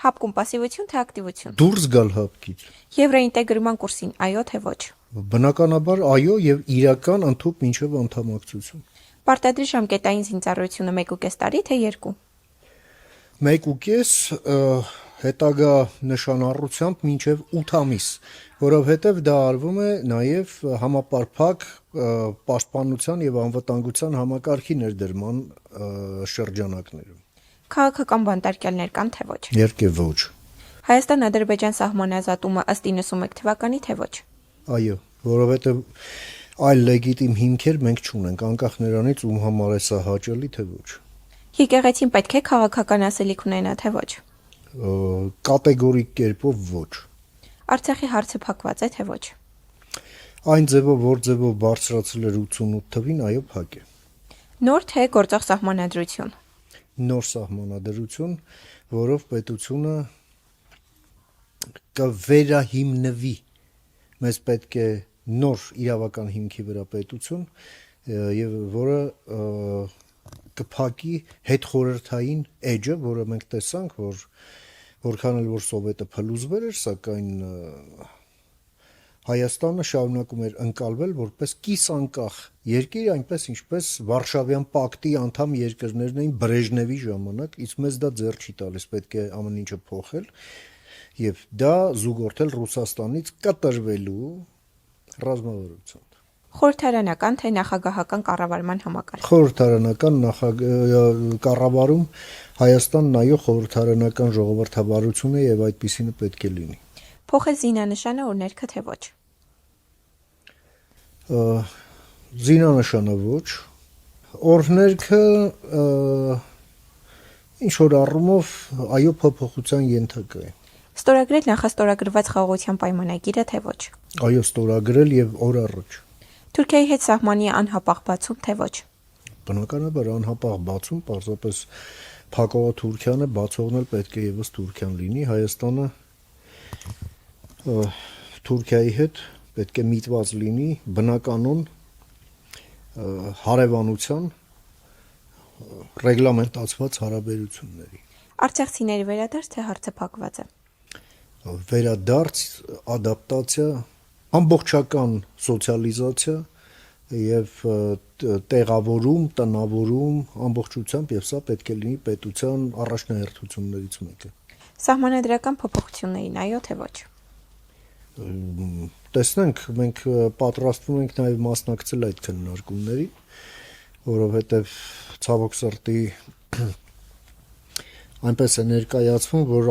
Հապկում պասիվություն թե ակտիվություն։ Դուրս գալ հապկից։ Եվրոինտեգրման կուրսին այո թե ոչ։ Բնականաբար այո եւ իրական ընդհանուր մինչեւ անդամակցություն։ Պարտադիր ժամկետային զինծառայությունը 1.5 տարի թե 2։ 1.5 հետագա նշանառությամբ մինչև 8 ամիս, որովհետև դա արվում է նաև համապարփակ պաշտպանության եւ անվտանգության համակարգի ներդրման շրջանակներում։ Քաղաքական բանտարկյալներ կան թե ոչ։ Երկե ոչ։ Հայաստան-Ադրբեջան սահմանազատումը ըստ 91 թվականի թե ոչ։ Այո, որովհետև այլ լեգիտիմ հիմքեր մենք չունենք, անկախ նրանից ում համար է սա հաճելի թե ոչ։ Եկեղեցին պետք է քաղաքական ասելիք ունենա թե ոչ։ Կատեգորիկ կերպով ոչ։ Արցախի հարցը փակված է թե ոչ։ Այն ձևով, որ ձևով բարձրացել էր 88 թվին, այո, փակ է։ Նոր թե գործող սահմանադրություն։ Նոր սահմանադրություն, որով պետությունը կվերահիմնվի։ Մեզ պետք է նոր իրավական հիմքի վրա պետություն, եւ որը կփակի հետխորհրդային էջը, որը մենք տեսանք, որ որքան էլ որ սովետը փլուզվել էր, սակայն Հայաստանը շարունակում էր ընկալվել որպես կիսանկախ երկիր, այնպես ինչպես Վարշավյան պակտի անդամ երկրներն էին Բրեժնևի ժամանակ, իսկ մեզ դա ձեռ չի տալիս, պետք է ամեն ինչը փոխել եւ դա զուգորդել Ռուսաստանից կտրվելու ռազմավարությամբ։ Խորհրդարանական թե նախագահական կառավարման համակարգ։ Խորհրդարանական կառավարում Հայաստանն այո խորհրդարանական ժողովրդավարություն է եւ այդպիսինը պետք է լինի։ Փոխել զինանշանը ու ներքը թե ոչ։ Զինանշանը ոչ, օրհներքը ինչ որ առումով այո փոփոխության ենթակա է։ Ստորագրել նախաստորագրված խաղաղության պայմանագիրը թե ոչ։ Այո, ստորագրել եւ օր առաջ։ Թուրքիայի հետ սահմանի անհապաղ բացում թե ոչ։ Բնականաբար անհապաղ բացում, պարզապես փակողը Թուրքիան է, բացողն էլ պետք է եւս Թուրքիան լինի, Հայաստանը Թուրքիայի հետ պետք է միտված լինի բնականon հարևանության ռեգլամենտացված հարաբերությունների։ Արցախցիների վերադարձ թե հարցը փակված է։ Վերադարձ, ադապտացիա, ամբողջական սոցիալիզացիա եւ տեղավորում, տնավորում ամբողջությամբ եւ սա պետք է լինի պետության առաջնահերթություններից մեկը։ Սահմանադրական փոփոխություններին այո թե ոչ։ Տեսնենք, մենք պատրաստվում ենք նաեւ մասնակցել այդ քննարկումներին, որովհետեւ ցավոք սրտի այնպես է ներկայացվում, որ